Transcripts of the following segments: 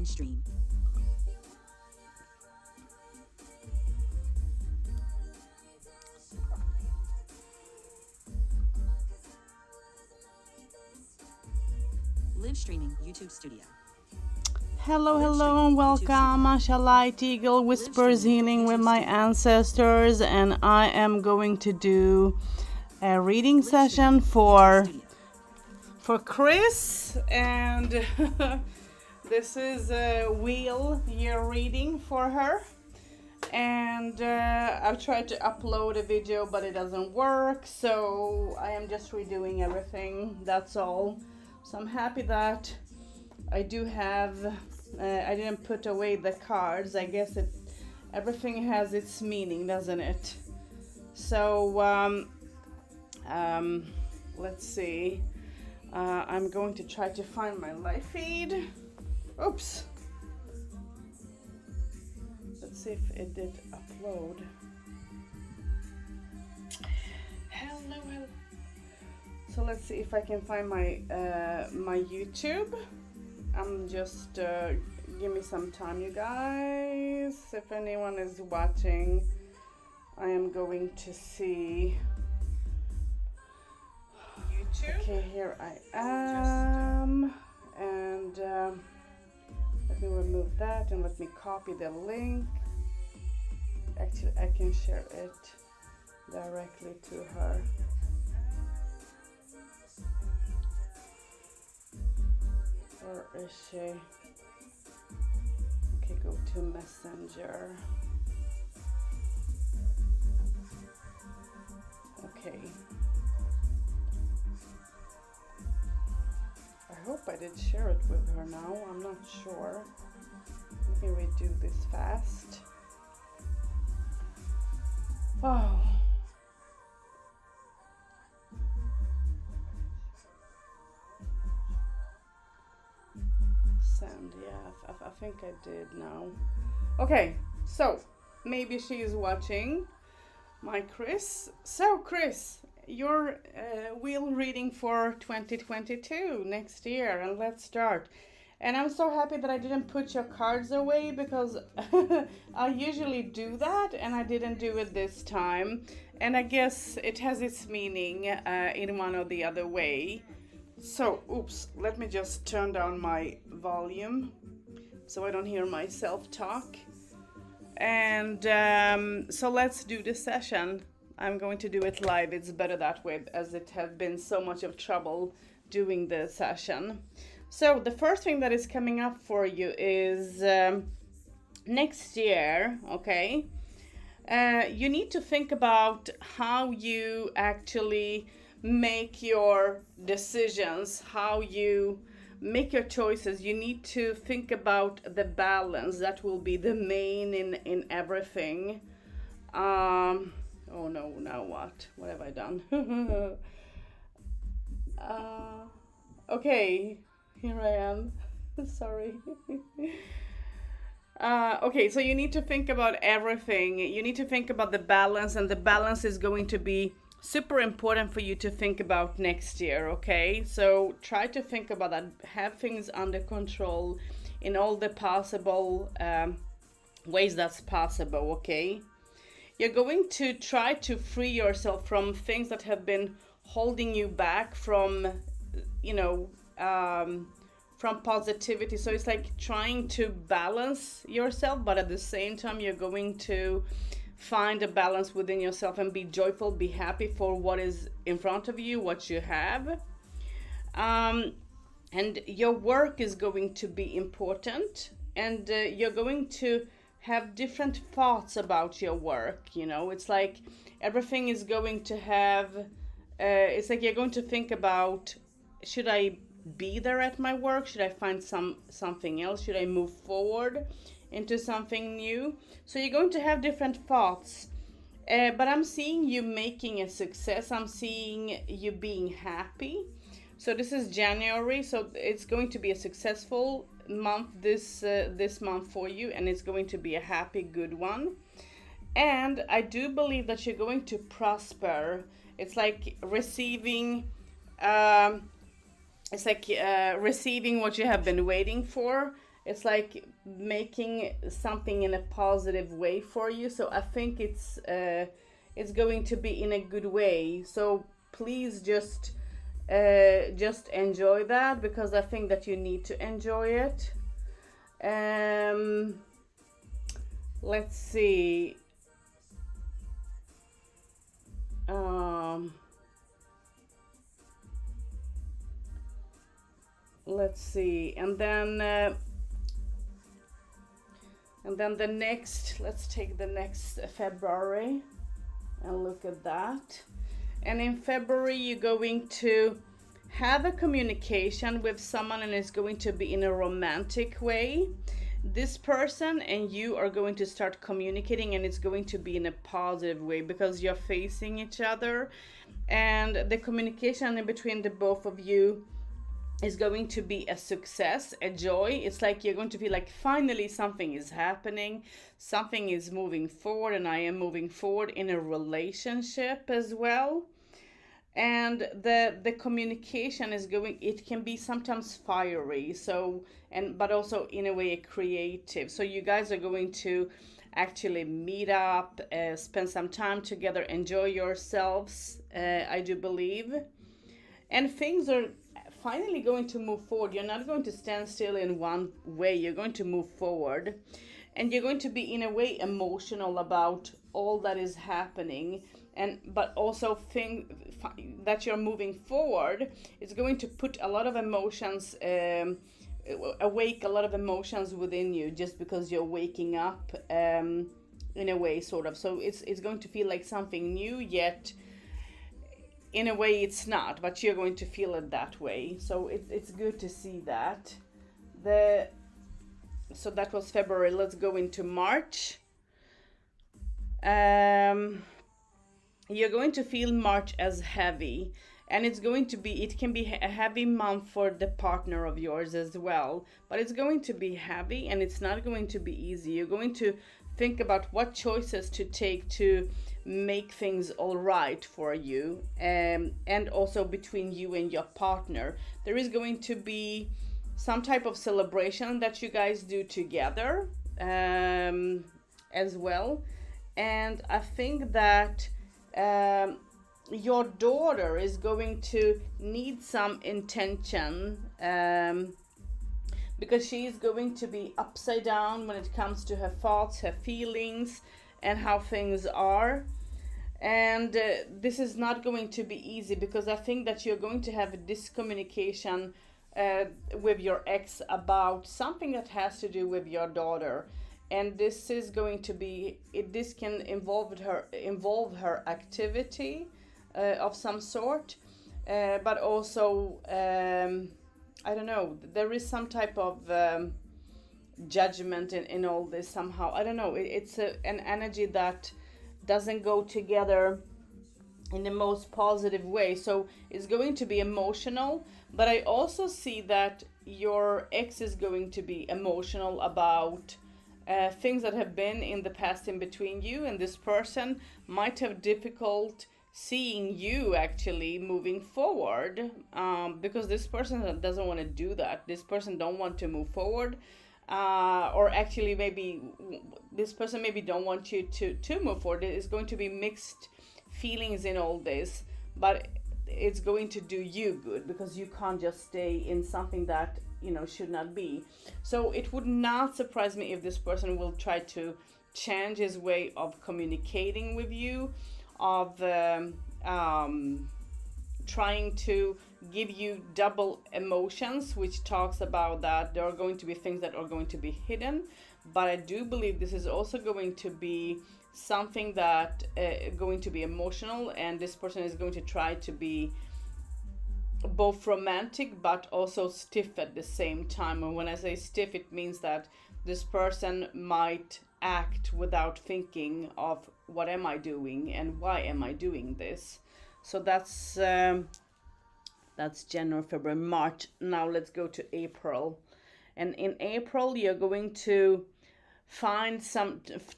end stream. Live streaming YouTube studio. Hello and welcome. Asha LightEagle Whispers Healing with my ancestors, and I am going to do a reading session for Chris, and this is a wheel year reading for her. And I've tried to upload a video, but it doesn't work, so I am just redoing everything. That's all. So I'm happy that I do have. I didn't put away the cards. I guess everything has its meaning, doesn't it? So let's see. I'm going to try to find my live feed. Oops. Let's see if it did upload. Hello. So let's see if I can find my my YouTube. I'm just give me some time, you guys. If anyone is watching, I am going to see YouTube. Okay, here I am, and let me remove that and let me copy the link. Actually, I can share it directly to her. Where is she? Okay, go to Messenger. Okay. I hope I did share it with her now. I'm not sure. Let me redo this fast. Oh. Send, yeah, I think I did now. Okay, so maybe she is watching my Chris. So Chris, your wheel reading for 2022 next year, and let's start. And I'm so happy that I didn't put your cards away, because I usually do that and I didn't do it this time. And I guess it has its meaning in one or the other way. So, oops, let me just turn down my volume so I don't hear myself talk. And so let's do the session. I'm going to do it live. It's better that way, as it has been so much of trouble doing the session. So the first thing that is coming up for you is next year, okay? You need to think about how you actually make your decisions, how you make your choices. You need to think about the balance. That will be the main in everything. Oh no, now what have I done? Okay, here I am. Sorry. Okay, so you need to think about everything. You need to think about the balance, and the balance is going to be super important for you to think about next year, okay? So try to think about that. Have things under control in all the possible ways that's possible, okay? You're going to try to free yourself from things that have been holding you back from, from positivity. So it's like trying to balance yourself, but at the same time, you're going to find a balance within yourself and be joyful, be happy for what is in front of you, what you have. And your work is going to be important, and you're going to have different thoughts about your work. It's like everything is going to have, it's like you're going to think about, should I be there at my work? Should I find something else? Should I move forward into something new? So you're going to have different thoughts, but I'm seeing you making a success. I'm seeing you being happy. So this is January, so it's going to be a successful month this month for you, and it's going to be a happy, good one. And I do believe that you're going to prosper. It's like receiving receiving what you have been waiting for, it's like making something in a positive way for you. So I think it's going to be in a good way. So please just enjoy that, because I think that you need to enjoy it. Let's see. Let's see, and then the next, let's take the next February and look at that. And in February, you're going to have a communication with someone, and it's going to be in a romantic way. This person and you are going to start communicating, and it's going to be in a positive way because you're facing each other, and the communication in between the both of you is going to be a success, a joy. It's like you're going to feel like finally something is happening, something is moving forward, and I am moving forward in a relationship as well. And the communication is going, it can be sometimes fiery, so, and but also in a way creative. So you guys are going to actually meet up, spend some time together, enjoy yourselves, I do believe. And things are finally going to move forward. You're not going to stand still in one way, you're going to move forward, and you're going to be in a way emotional about all that is happening. And but also think that you're moving forward, it's going to put a lot of emotions, awake a lot of emotions within you, just because you're waking up, in a way, sort of. So it's going to feel like something new, yet in a way it's not, but you're going to feel it that way. So it's good to see that. So that was February. Let's go into March. You're going to feel March as heavy, and it can be a heavy month for the partner of yours as well, but it's going to be heavy, and it's not going to be easy. You're going to think about what choices to take to make things all right for you, and also between you and your partner. There is going to be some type of celebration that you guys do together, as well. And I think that your daughter is going to need some intention, because she is going to be upside down when it comes to her thoughts, her feelings, and how things are. And this is not going to be easy, because I think that you're going to have a discommunication with your ex about something that has to do with your daughter. And this is going to be, this can involve her activity of some sort, but also I don't know, there is some type of judgment in all this somehow. I don't know, it's an energy that doesn't go together in the most positive way. So it's going to be emotional, but I also see that your ex is going to be emotional about things that have been in the past in between you, and this person might have difficult seeing you actually moving forward, because this person doesn't want to do that. This person don't want to move forward, or actually maybe this person maybe don't want you to move forward. It's going to be mixed feelings in all this, but it's going to do you good, because you can't just stay in something that should not be. So it would not surprise me if this person will try to change his way of communicating with you, of trying to give you double emotions, which talks about that there are going to be things that are going to be hidden. But I do believe this is also going to be something that going to be emotional, and this person is going to try to be both romantic but also stiff at the same time. And when I say stiff, it means that this person might act without thinking of what am I doing and why am I doing this. So that's January, February, March. Now let's go to April. And in April, you're going to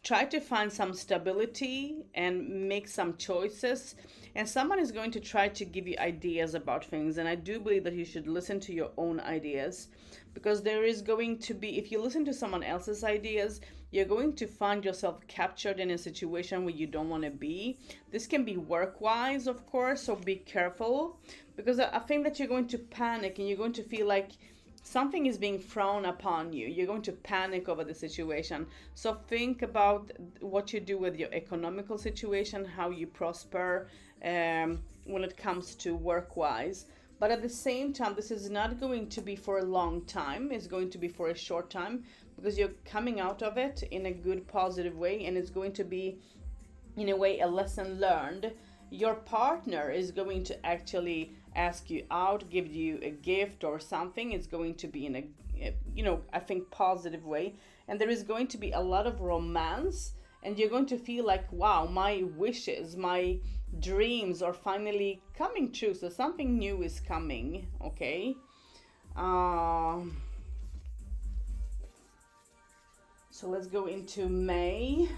try to find some stability and make some choices, and someone is going to try to give you ideas about things. And I do believe that you should listen to your own ideas, because there is going to be, if you listen to someone else's ideas, you're going to find yourself captured in a situation where you don't want to be. This can be work-wise, of course, so be careful, because I think that you're going to panic and you're going to feel like something is being thrown upon you. You're going to panic over the situation. So think about what you do with your economical situation, how you prosper when it comes to work-wise. But at the same time, this is not going to be for a long time. It's going to be for a short time, because you're coming out of it in a good, positive way, and it's going to be, in a way, a lesson learned. Your partner is going to actually ask you out, give you a gift or something. It's going to be in a, I think, positive way. And there is going to be a lot of romance, and you're going to feel like, wow, my wishes, my dreams are finally coming true. So something new is coming, okay? So let's go into May.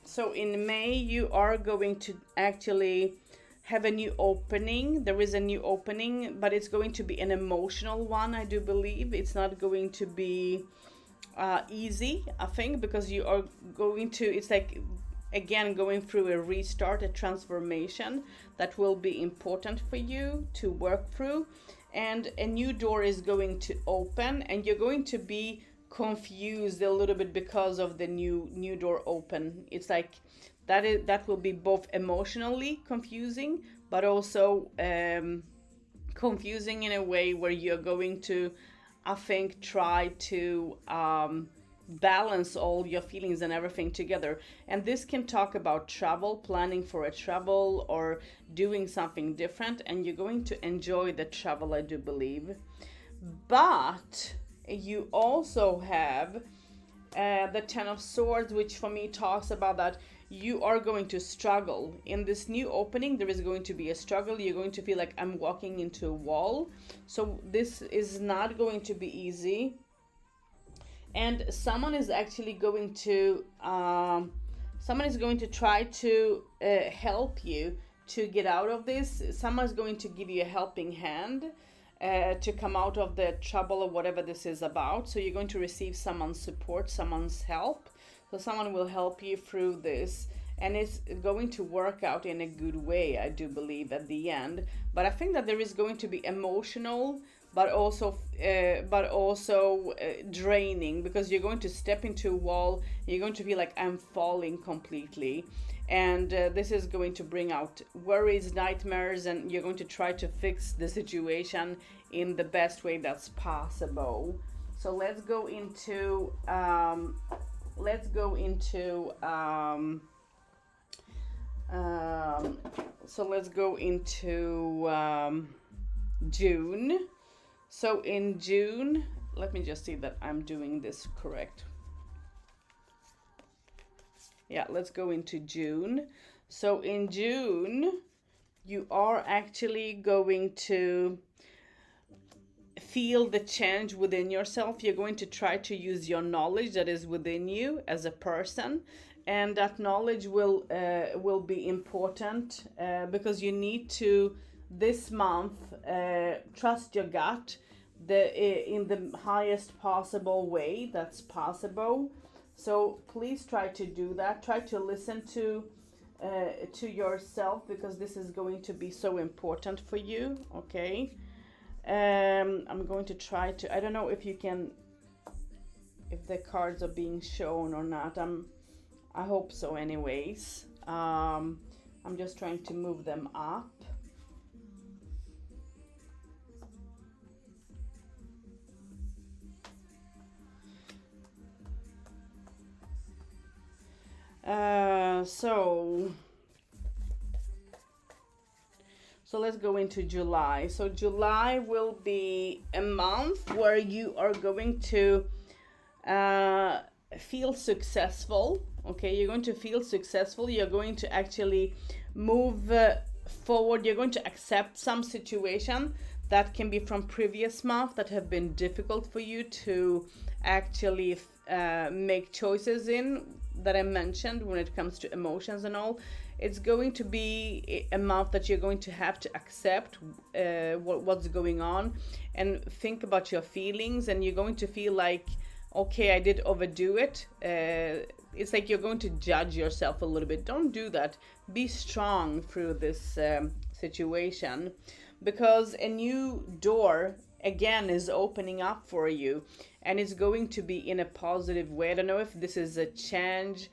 So in May, you are going to actually have a new opening. There is a new opening, but it's going to be an emotional one, I do believe. It's not going to be easy, I think, because you are going to, it's like, again, going through a restart, a transformation that will be important for you to work through. And a new door is going to open, and you're going to be confused a little bit because of the new door open. It's like that will be both emotionally confusing, but also confusing in a way where you're going to, I think, try to balance all your feelings and everything together. And this can talk about travel, planning for a travel, or doing something different, and you're going to enjoy the travel, I do believe. But you also have the Ten of Swords, which for me talks about that you are going to struggle. In this new opening, there is going to be a struggle. You're going to feel like, I'm walking into a wall. So this is not going to be easy. And someone is actually going to, try to help you to get out of this. Someone is going to give you a helping hand to come out of the trouble or whatever this is about. So you're going to receive someone's support, someone's help. So someone will help you through this, and it's going to work out in a good way, I do believe, at the end. But I think that there is going to be emotional, but also draining, because you're going to step into a wall. You're going to feel like, I'm falling completely. And this is going to bring out worries, nightmares, and you're going to try to fix the situation in the best way that's possible. So let's go into June. So in June, let me just see that I'm doing this correct. Yeah, let's go into June. So in June, you are actually going to feel the change within yourself. You're going to try to use your knowledge that is within you as a person, and that knowledge will be important because you need to, this month, trust your gut in the highest possible way that's possible. So please try to do that. Try to listen to yourself, because this is going to be so important for you. Okay. I'm going to try to, I don't know if you can, if the cards are being shown or not. I hope so anyways. I'm just trying to move them up. So let's go into July. So July will be a month where you are going to feel successful. Okay, you're going to feel successful. You're going to actually move forward. You're going to accept some situation that can be from previous month that have been difficult for you to actually make choices in, that I mentioned when it comes to emotions and all. it's going to be a month that you're going to have to accept what's going on and think about your feelings, and you're going to feel like, okay, I did overdo it. It's like you're going to judge yourself a little bit. Don't do that. Be strong through this situation, because a new door again is opening up for you, and it's going to be in a positive way. I don't know if this is a change,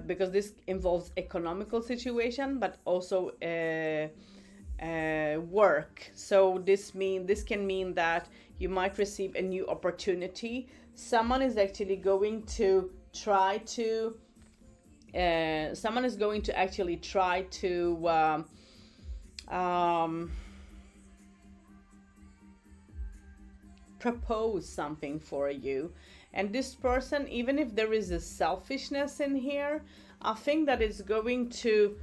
because this involves economical situation, but also work. So this can mean that you might receive a new opportunity. Someone is actually going to try to propose something for you. And this person, even if there is a selfishness in here, I think that it's going to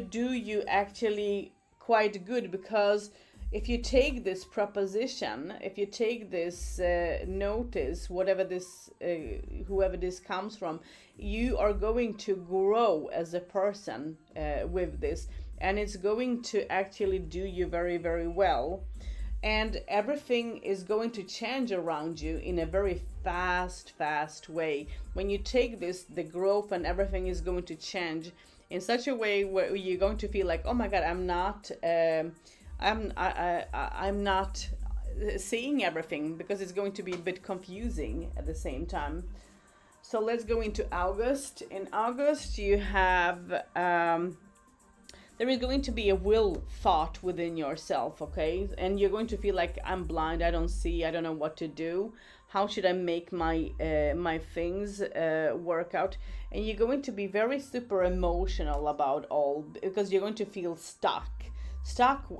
do you actually quite good, because if you take this proposition, if you take this notice, whoever this comes from, you are going to grow as a person with this, and it's going to actually do you very, very well. And everything is going to change around you in a very fast way. When you take this, the growth and everything is going to change in such a way where you're going to feel like, oh my God, I'm not seeing everything, because it's going to be a bit confusing at the same time. So let's go into August. In August, you have there is going to be a will thought within yourself, okay? And you're going to feel like, I'm blind, I don't see, I don't know what to do. How should I make my things work out? And you're going to be very super emotional about all, because you're going to feel stuck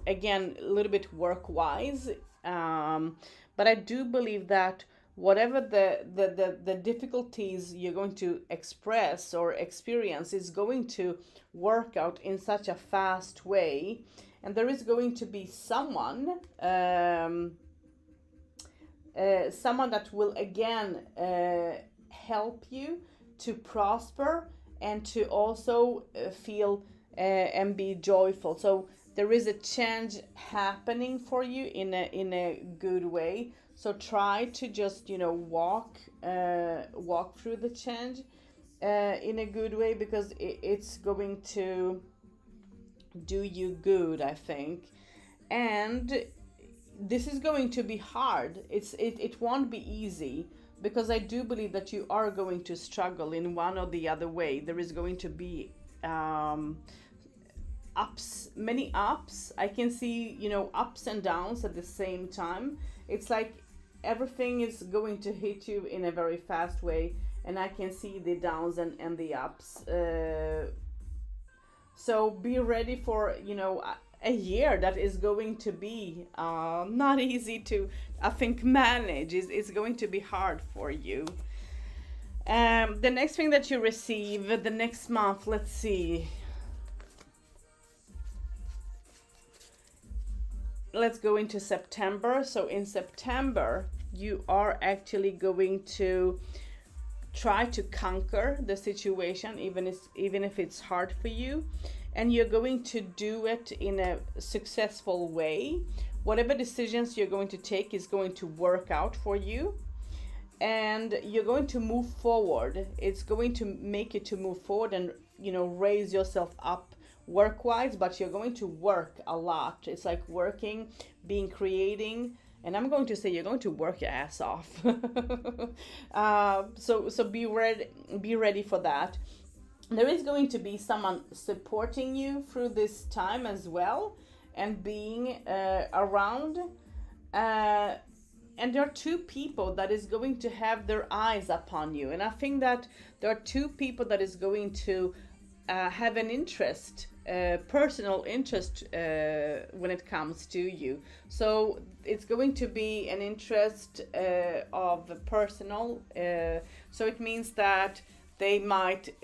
again, a little bit work-wise. But I do believe that whatever the difficulties you're going to express or experience is going to work out in such a fast way, and there is going to be someone that will again help you to prosper and to also feel and be joyful. So there is a change happening for you in a good way. So try to just walk through the change in a good way, because it's going to do you good, I think. And this is going to be hard. It won't be easy, because I do believe that you are going to struggle in one or the other way. There is going to be many ups. I can see ups and downs at the same time. It's like everything is going to hit you in a very fast way, and I can see the downs and the ups. So be ready for a year that is going to be not easy to, I think, manage. It's going to be hard for you. The next thing that you receive the next month, let's see. Let's go into September. So in September, you are actually going to try to conquer the situation, even if it's hard for you, and you're going to do it in a successful way. Whatever decisions you're going to take is going to work out for you, and you're going to move forward. It's going to make you to move forward and raise yourself up work-wise, but you're going to work a lot. It's like working, being creating, and I'm going to say you're going to work your ass off. So be ready for that. There is going to be someone supporting you through this time as well, and being around. And there are two people that is going to have their eyes upon you, and I think that there are two people that is going to have an interest, personal interest when it comes to you. So it's going to be an interest of personal. So it means that they might,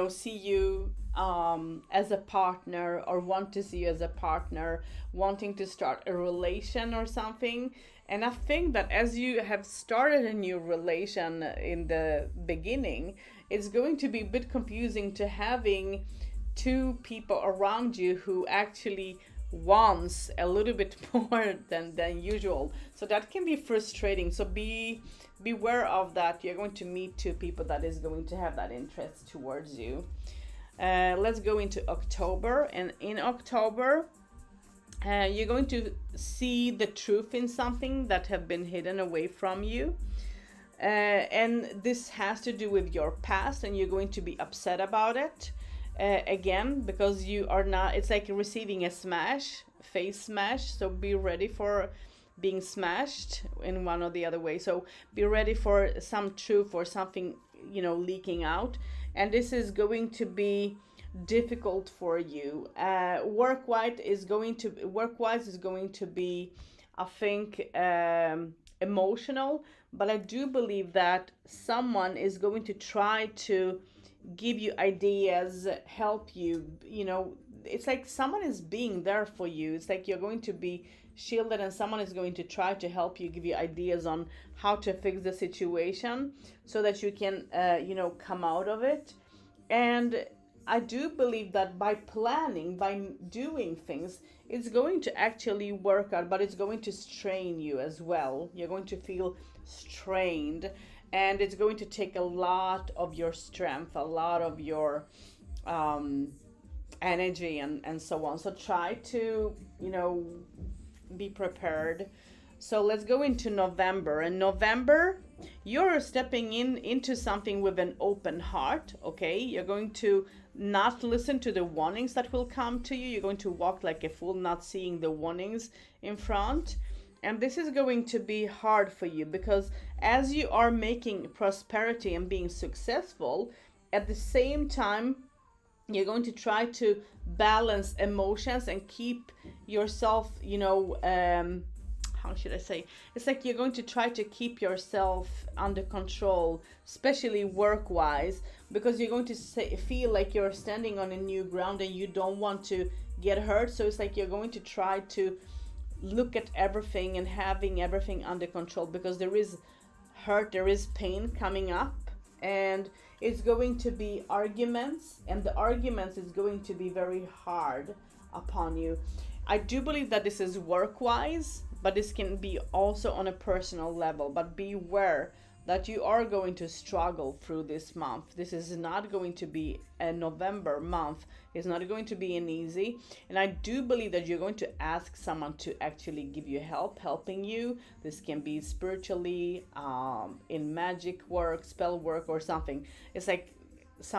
see you as a partner, or want to see you as a partner, wanting to start a relation or something. And I think that as you have started a new relation in the beginning, it's going to be a bit confusing to having two people around you who actually wants a little bit more than usual. So that can be frustrating. So beware of that. You're going to meet two people that is going to have that interest towards you. Let's go into October. And in October, you're going to see the truth in something that have been hidden away from you. And this has to do with your past, and you're going to be upset about it. Again, because you are not, it's like receiving a face smash. So be ready for being smashed in one or the other way. So be ready for some truth or something, leaking out. And this is going to be difficult for you. Work-wise is going to be, I think, emotional. But I do believe that someone is going to try to give you ideas, help you. It's like someone is being there for you. It's like you're going to be shielded, and someone is going to try to help you, give you ideas on how to fix the situation so that you can come out of it. And I do believe that by planning, by doing things, it's going to actually work out, but it's going to strain you as well. You're going to feel strained, and it's going to take a lot of your strength, a lot of your energy, and so on. So try to, be prepared. So let's go into November. In November, you're stepping into something with an open heart, okay? You're going to not listen to the warnings that will come to you. You're going to walk like a fool, not seeing the warnings in front. And this is going to be hard for you, because as you are making prosperity and being successful, at the same time, you're going to try to balance emotions and keep yourself, how should I say? It's like you're going to try to keep yourself under control, especially work-wise, because you're going to feel like you're standing on a new ground and you don't want to get hurt. So it's like you're going to try to look at everything and having everything under control, because there is hurt, there is pain coming up, and it's going to be arguments, and the arguments is going to be very hard upon you. I do believe that this is work-wise, but this can be also on a personal level. But beware that you are going to struggle through this month. This is not going to be a November month. It's not going to be an easy. And I do believe that you're going to ask someone to actually give you helping you. This can be spiritually, in magic work, spell work, or something. It's like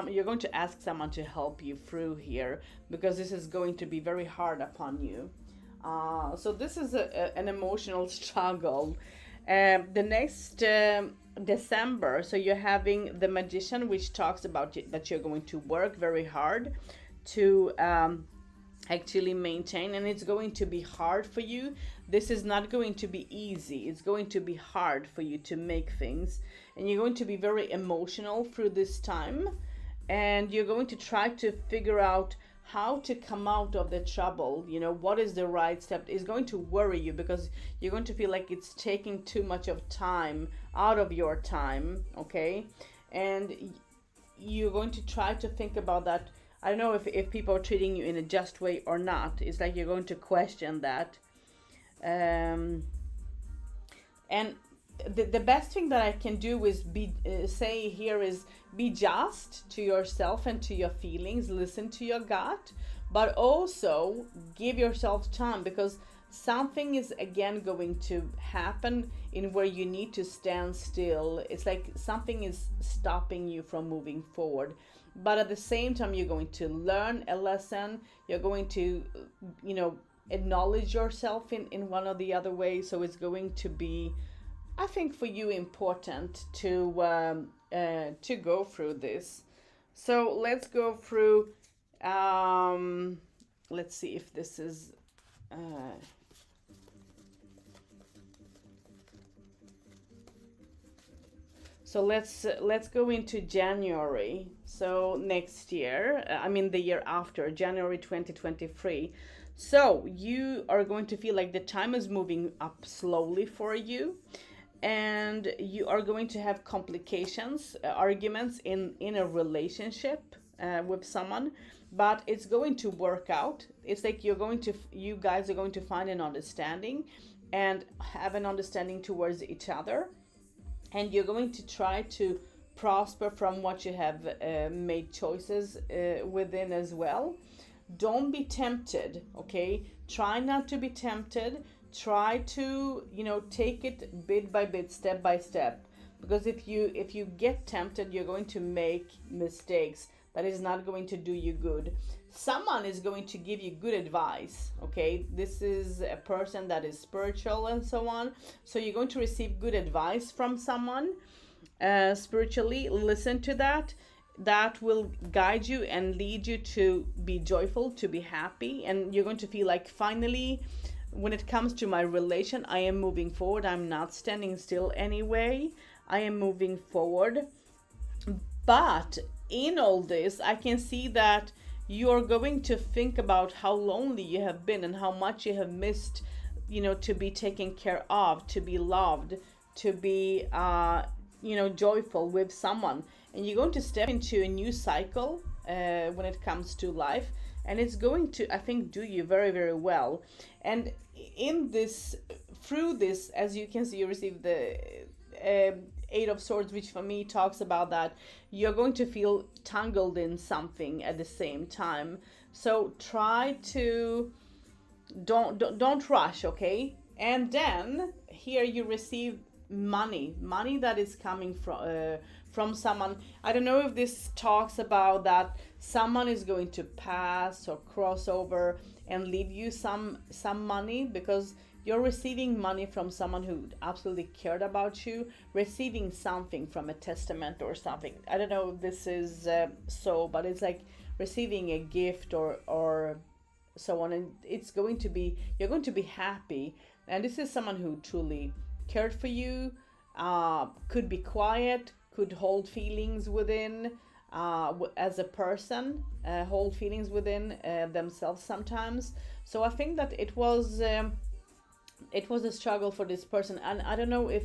you're going to ask someone to help you through here, because this is going to be very hard upon you. So this is an emotional struggle. The next December, so you're having the Magician, which talks about that you're going to work very hard to actually maintain, and it's going to be hard for you. This is not going to be easy. It's going to be hard for you to make things, and you're going to be very emotional through this time, and you're going to try to figure out how to come out of the trouble. What is the right step. Is going to worry you, because you're going to feel like it's taking too much of time out of your time, okay? And you're going to try to think about that. I don't know if people are treating you in a just way or not. It's like you're going to question that. And the best thing that I can do is say here is be just to yourself and to your feelings. Listen to your gut, but also give yourself time, because something is again going to happen in where you need to stand still. It's like something is stopping you from moving forward, but at the same time you're going to learn a lesson. You're going to acknowledge yourself in one or the other way. So it's going to be, I think, for you important to go through this. So let's go through. Let's see if this is. So let's go into January. So next year, the year after, January 2023. So you are going to feel like the time is moving up slowly for you, and you are going to have complications, arguments in a relationship. with someone, but it's going to work out. It's like you guys are going to find an understanding and have an understanding towards each other, and you're going to try to prosper from what you have made choices within as well. Don't be tempted, okay? Try not to be tempted. Try to, take it bit by bit, step by step, because if you get tempted, you're going to make mistakes that is not going to do you good. Someone is going to give you good advice, okay? This is a person that is spiritual and so on, so you're going to receive good advice from someone spiritually. Listen to that. That will guide you and lead you to be joyful, to be happy, and you're going to feel like, finally, when it comes to my relation, I am moving forward. I'm not standing still anyway. I am moving forward. But in all this, I can see that you're going to think about how lonely you have been and how much you have missed, to be taken care of, to be loved, to be, joyful with someone. And you're going to step into a new cycle when it comes to life. And it's going to, I think, do you very, very well. And through this, as you can see, you receive the Eight of Swords, which for me talks about that you're going to feel tangled in something at the same time. So try to don't rush, okay? And then here you receive money that is coming from someone. I don't know if this talks about that someone is going to pass or cross over and leave you some money, because you're receiving money from someone who absolutely cared about you, receiving something from a testament or something. I don't know if this is but it's like receiving a gift or so on, and you're going to be happy. And this is someone who truly cared for you, could be quiet, could hold feelings within as a person, hold feelings within themselves sometimes. So I think that it was a struggle for this person, and I don't know if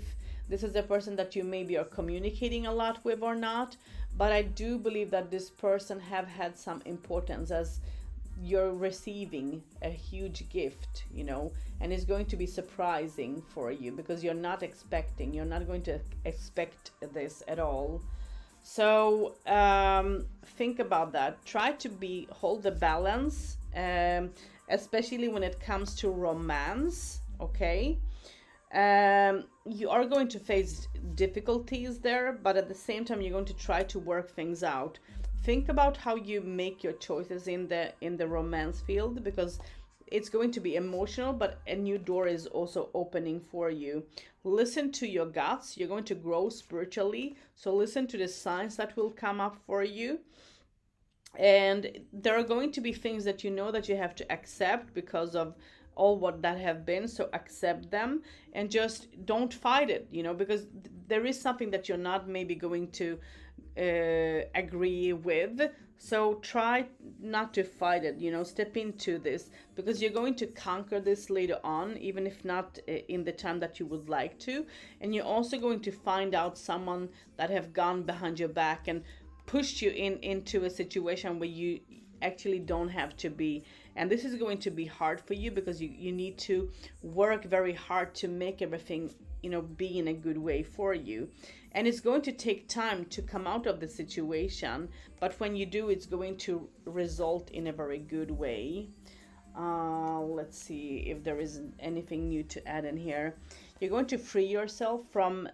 this is a person that you maybe are communicating a lot with or not, but I do believe that this person have had some importance, as you're receiving a huge gift, and it's going to be surprising for you because you're not going to expect this at all. So think about that. Try to hold the balance, especially when it comes to romance, okay? You are going to face difficulties there, but at the same time, you're going to try to work things out. Think about how you make your choices in the romance field, because it's going to be emotional, but a new door is also opening for you. Listen to your guts. You're going to grow spiritually, so listen to the signs that will come up for you. And there are going to be things that that you have to accept because of all what that have been. So accept them and just don't fight it, because there is something that you're not maybe going to agree with. So try not to fight it, step into this, because you're going to conquer this later on, even if not in the time that you would like to. And you're also going to find out someone that have gone behind your back and pushed you into a situation where you actually don't have to be. And this is going to be hard for you, because you need to work very hard to make everything be in a good way for you. And it's going to take time to come out of the situation, but when you do, it's going to result in a very good way. Let's see if there is anything new to add in here. You're going to free yourself from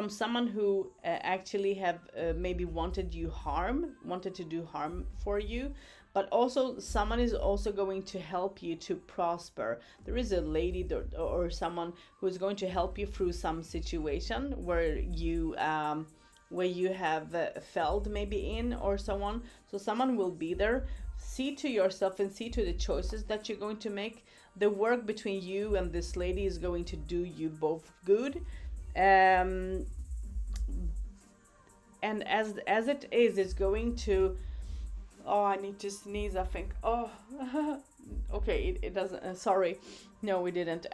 someone who actually have maybe wanted to do harm for you. But also someone is also going to help you to prosper. There is a lady or someone who is going to help you through some situation where you have failed maybe in, or so on. So someone will be there. See to yourself and see to the choices that you're going to make. The work between you and this lady is going to do you both good. And as it is, it's going to... Oh, I need to sneeze, I think. Oh, okay, it doesn't... sorry. No, we didn't.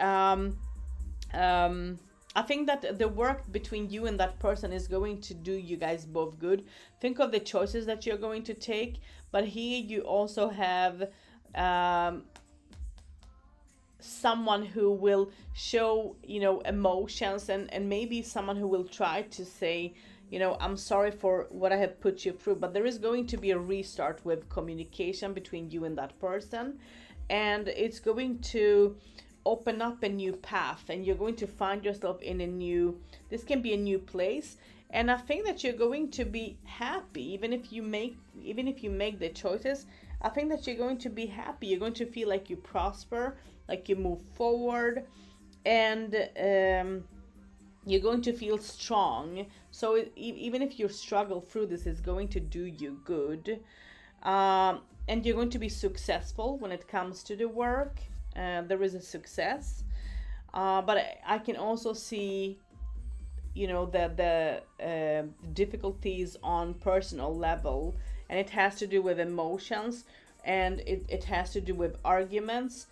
I think that the work between you and that person is going to do you guys both good. Think of the choices that you're going to take, but here you also have um, someone who will show, emotions, and maybe someone who will try to say, I'm sorry for what I have put you through. But there is going to be a restart with communication between you and that person, and it's going to open up a new path, and you're going to find yourself in a new, this can be a new place. And I think that you're going to be happy even if you make the choices. I think that you're going to be happy. You're going to feel like you prosper, like you move forward, and you're going to feel strong. So even if you struggle through this, it's going to do you good. And you're going to be successful when it comes to the work. There is a success. But I can also see, the difficulties on personal level, and it has to do with emotions, and it has to do with arguments.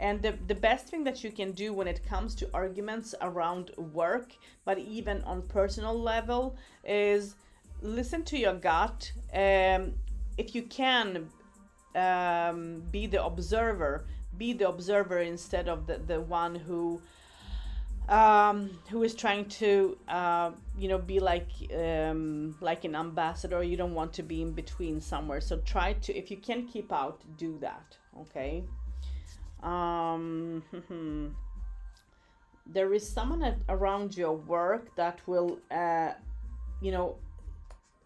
And the best thing that you can do when it comes to arguments around work, but even on personal level, is listen to your gut. If you can, be the observer. Be the observer instead of the one who is trying to be like an ambassador. You don't want to be in between somewhere. So try to, if you can keep out, do that. Okay. There is someone around your work that will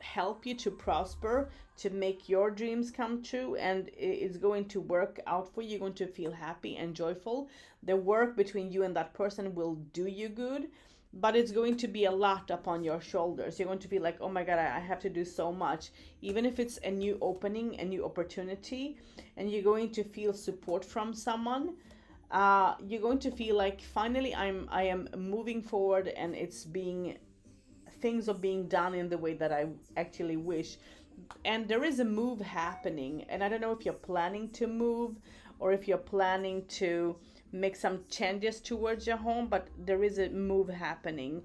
help you to prosper, to make your dreams come true, and it's going to work out for you. You're going to feel happy and joyful. The work between you and that person will do you good, but it's going to be a lot upon your shoulders. You're going to feel like, oh my god, I have to do so much, even if it's a new opening, a new opportunity, and you're going to feel support from someone. You're going to feel like finally I am moving forward, and things are being done in the way that I actually wish. And there is a move happening, and I don't know if you're planning to move or if you're planning to make some changes towards your home, but there is a move happening.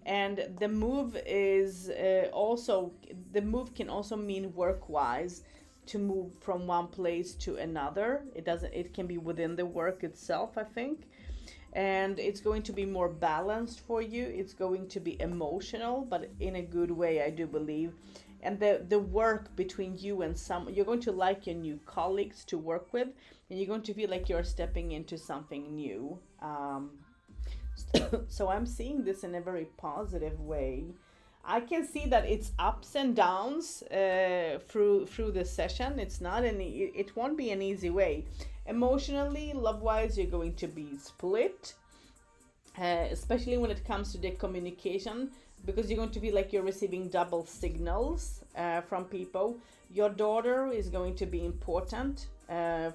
And the move is also, the move can also mean work wise, to move from one place to another. It can be within the work itself, I think. And it's going to be more balanced for you. It's going to be emotional, but in a good way, I do believe. And the work between you and you're going to like your new colleagues to work with, and you're going to feel like you're stepping into something new. So I'm seeing this in a very positive way. I can see that it's ups and downs through the session. It won't be an easy way. Emotionally, love-wise, you're going to be split, especially when it comes to the communication, because you're going to feel like you're receiving double signals from people. Your daughter is going to be important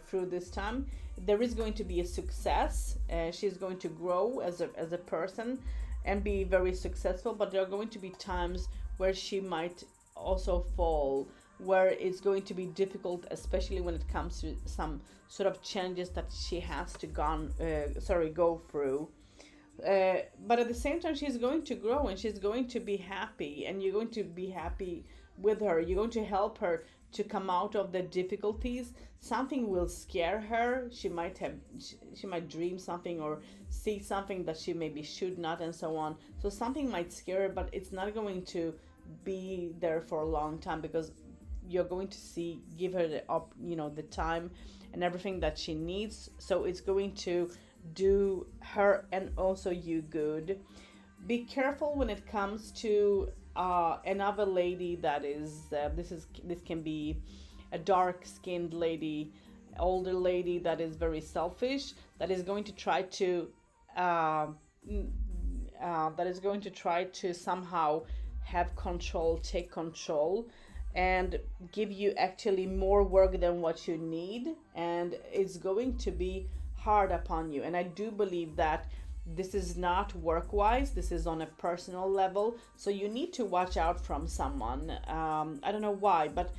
through this time. There is going to be a success. She's going to grow as a person and be very successful, but there are going to be times where she might also fall, where it's going to be difficult, especially when it comes to some sort of changes that she has to go through. But at the same time, she's going to grow, and she's going to be happy, and you're going to be happy with her. You're going to help her to come out of the difficulties. Something will scare her. She might dream something or see something that she maybe should not, and so on. So something might scare her, but it's not going to be there for a long time, because you're going to give her the time and everything that she needs. So it's going to do her and also you good. Be careful when it comes to another lady that is this can be a dark-skinned lady, older lady that is very selfish, that is going to try to somehow have control, take control, and give you actually more work than what you need, and it's going to be hard upon you. And I do believe that this is not work-wise, this is on a personal level, so you need to watch out from someone. I don't know why, but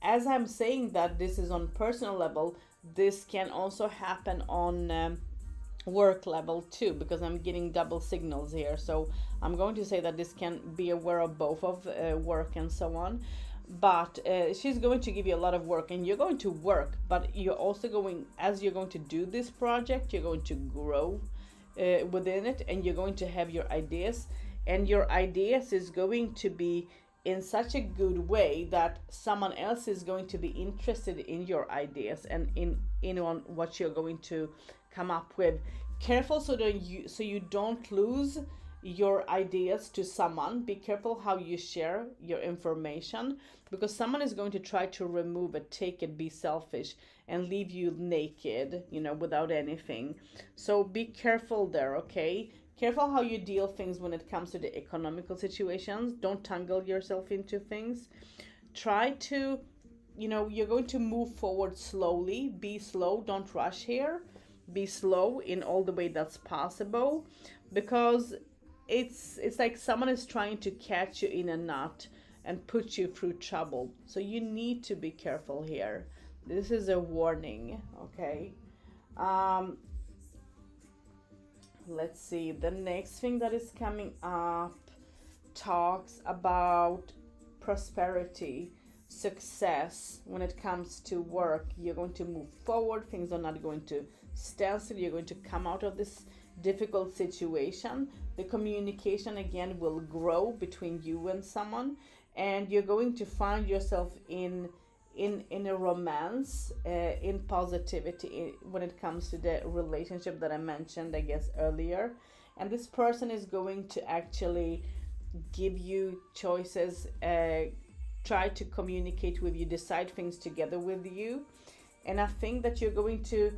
as I'm saying that this is on personal level, this can also happen on work level too, because I'm getting double signals here. So I'm going to say that this can be aware of both of work and so on. But she's going to give you a lot of work, and you're going to work, but you're also going, as you're going to do this project, you're going to grow within it, and you're going to have your ideas, and your ideas is going to be in such a good way that someone else is going to be interested in your ideas and in on what you're going to come up with. Careful so you don't lose your ideas to someone. Be careful how you share your information, because someone is going to try to remove it, take it, be selfish, and leave you naked, without anything. So be careful there, okay? Careful how you deal things when it comes to the economical situations. Don't tangle yourself into things. Try to, you're going to move forward slowly. Be slow. Don't rush here. Be slow in all the way that's possible, because it's like someone is trying to catch you in a knot and put you through trouble. So you need to be careful here. This is a warning, okay? Let's see, the next thing that is coming up talks about prosperity, success. When it comes to work, you're going to move forward. Things are not going to stand still. You're going to come out of this difficult situation. The communication again will grow between you and someone, and you're going to find yourself in a romance, in positivity when it comes to the relationship that I mentioned, I guess, earlier. And this person is going to actually give you choices, try to communicate with you, decide things together with you. And I think that you're going to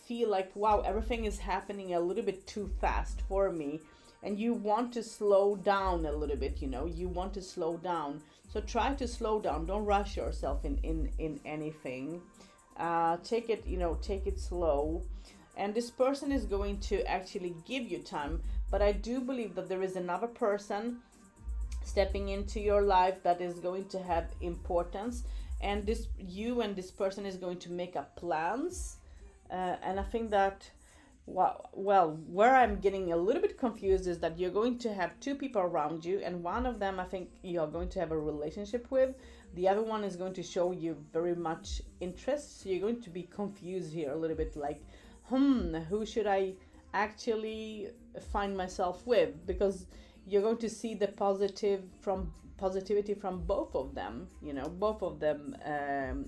feel like, wow, everything is happening a little bit too fast for me. And you want to slow down a little bit, you want to slow down. So try to slow down. Don't rush yourself in anything. Take it slow. And this person is going to actually give you time. But I do believe that there is another person stepping into your life that is going to have importance. And you and this person is going to make up plans. And I think that, well, where I'm getting a little bit confused is that you're going to have two people around you, and one of them I think you're going to have a relationship with. The other one is going to show you very much interest. So you're going to be confused here a little bit, like, who should I actually find myself with? Because you're going to see the positivity from both of them. Both of them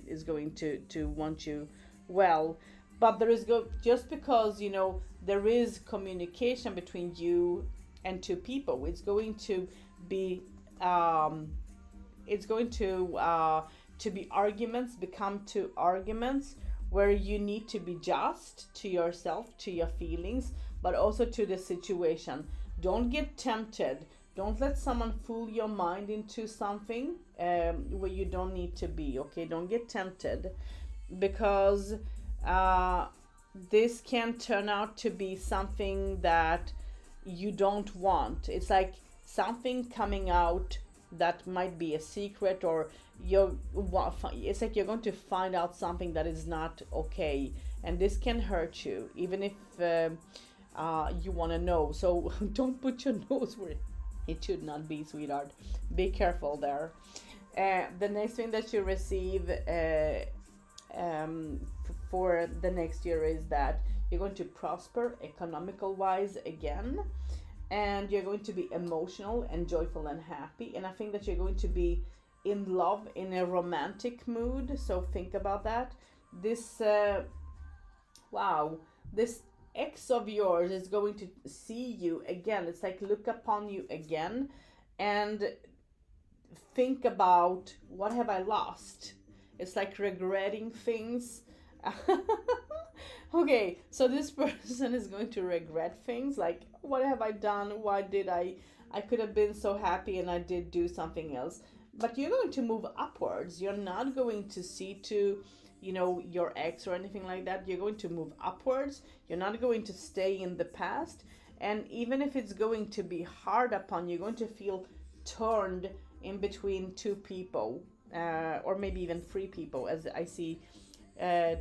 is going to want you well. But there is just because there is communication between you and two people, it's going to be be arguments, become two arguments where you need to be just to yourself, to your feelings, but also to the situation. Don't get tempted. Don't let someone fool your mind into something where you don't need to be. Okay, don't get tempted, because this can turn out to be something that you don't want. It's like something coming out that might be a secret, or it's like you're going to find out something that is not okay, and this can hurt you even if you want to know. So don't put your nose where it should not be, sweetheart. Be careful there. The next thing that you receive for the next year is that you're going to prosper economical wise again, and you're going to be emotional and joyful and happy. And I think that you're going to be in love, in a romantic mood. So think about that. This this ex of yours is going to see you again. It's like look upon you again and think about, what have I lost? It's like regretting things. Okay, so this person is going to regret things like, what have I done? Why did I could have been so happy and I did do something else. But you're going to move upwards. You're not going to see to your ex or anything like that. You're going to move upwards. You're not going to stay in the past. And even if it's going to be hard upon you, you're going to feel turned in between two people, or maybe even three people, as I see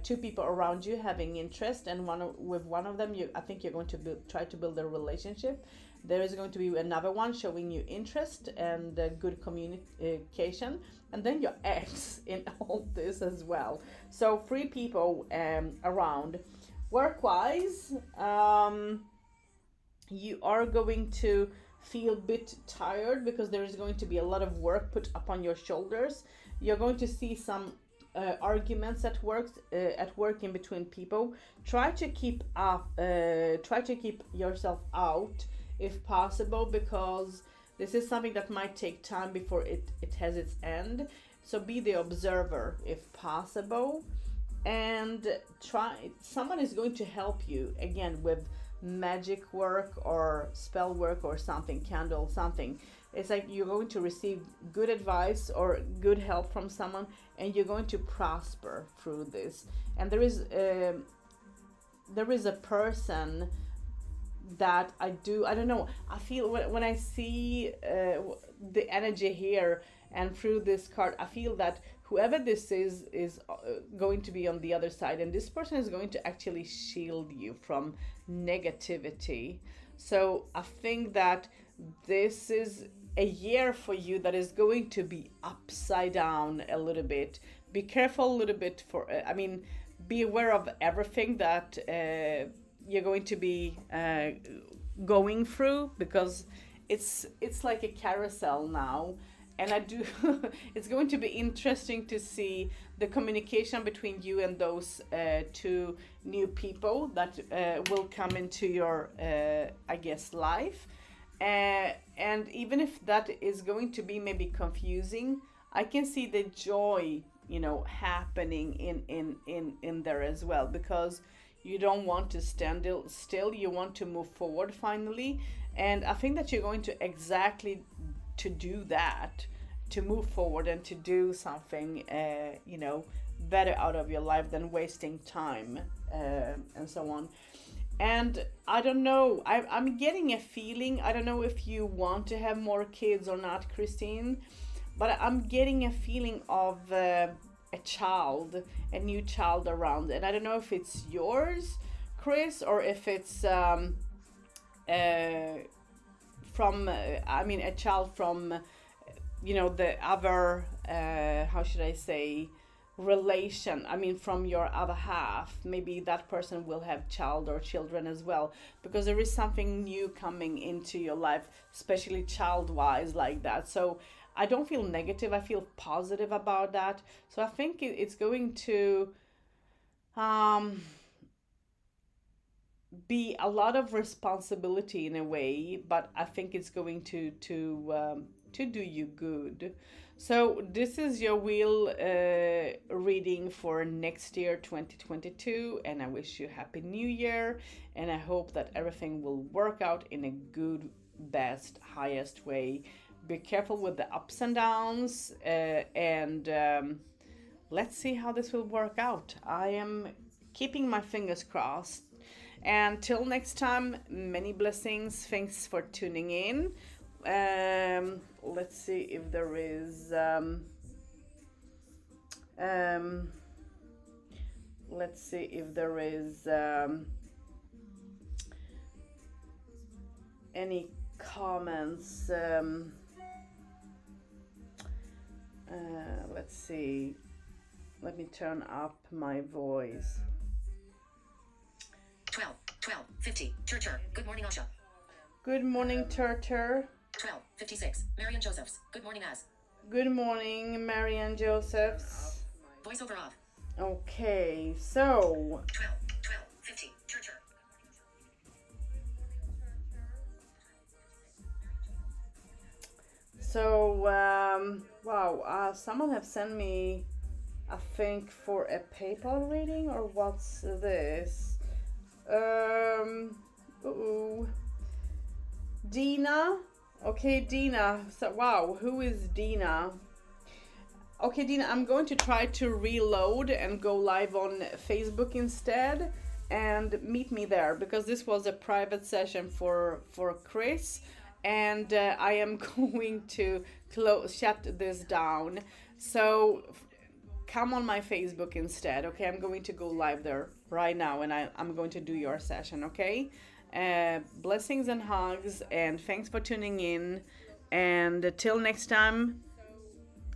two people around you having interest, and with one of them, I think you're going to try to build a relationship. There is going to be another one showing you interest and good communication, and then your ex in all this as well. So 3 people around. Work-wise, you are going to feel a bit tired because there is going to be a lot of work put upon your shoulders. You're going to see some arguments at work in between people. Try to keep yourself out if possible, because this is something that might take time before it has its end. So be the observer if possible, and someone is going to help you again with magic work or spell work or something, candle, something. It's like you're going to receive good advice or good help from someone, and you're going to prosper through this. And there is a person that I don't know, I feel when I see the energy here and through this card, I feel that whoever this is going to be on the other side, and this person is going to actually shield you from negativity. So I think that this is a year for you that is going to be upside down a little bit. Be careful a little bit be aware of everything that you're going to be going through, because it's like a carousel now. And it's going to be interesting to see the communication between you and those 2 new people that will come into your, life. And even if that is going to be maybe confusing, I can see the joy, happening in there as well, because you don't want to stand still, you want to move forward finally. And I think that you're going to exactly to do that, to move forward and to do something better out of your life than wasting time and so on. And I don't know, I'm getting a feeling, I don't know if you want to have more kids or not, Christine, but I'm getting a feeling of a new child around. And I don't know if it's yours, Chris, or if it's a child from the other how should I say, relation, from your other half. Maybe that person will have child or children as well, because there is something new coming into your life, especially child wise, like that. So I don't feel negative, I feel positive about that. So I think it's going to be a lot of responsibility in a way, but I think it's going to do you good. So this is your wheel reading for next year, 2022, and I wish you happy new year, and I hope that everything will work out in a good, best, highest way. Be careful with the ups and downs, and let's see how this will work out. I am keeping my fingers crossed. And till next time, many blessings. Thanks for tuning in. Let's see if there is any comments. Let's see. Let me turn up my voice. 12:50. Churcher. Good morning, Asha. Good morning, Turtur. 12:56. Marian Josephs. Good morning, Az. Good morning, Marian Josephs. Voiceover off. Okay, so 12:50. Churcher. So wow, someone have sent me, I think, for a PayPal reading, or what's this? Dina. Okay, Dina. So wow, who is Dina? Okay, Dina, I'm going to try to reload and go live on Facebook instead, and meet me there, because this was a private session for Chris, and I am going to shut this down. So come on my Facebook instead, okay? I'm going to go live there right now, and I'm going to do your session, okay? Blessings and hugs, and thanks for tuning in. And till next time,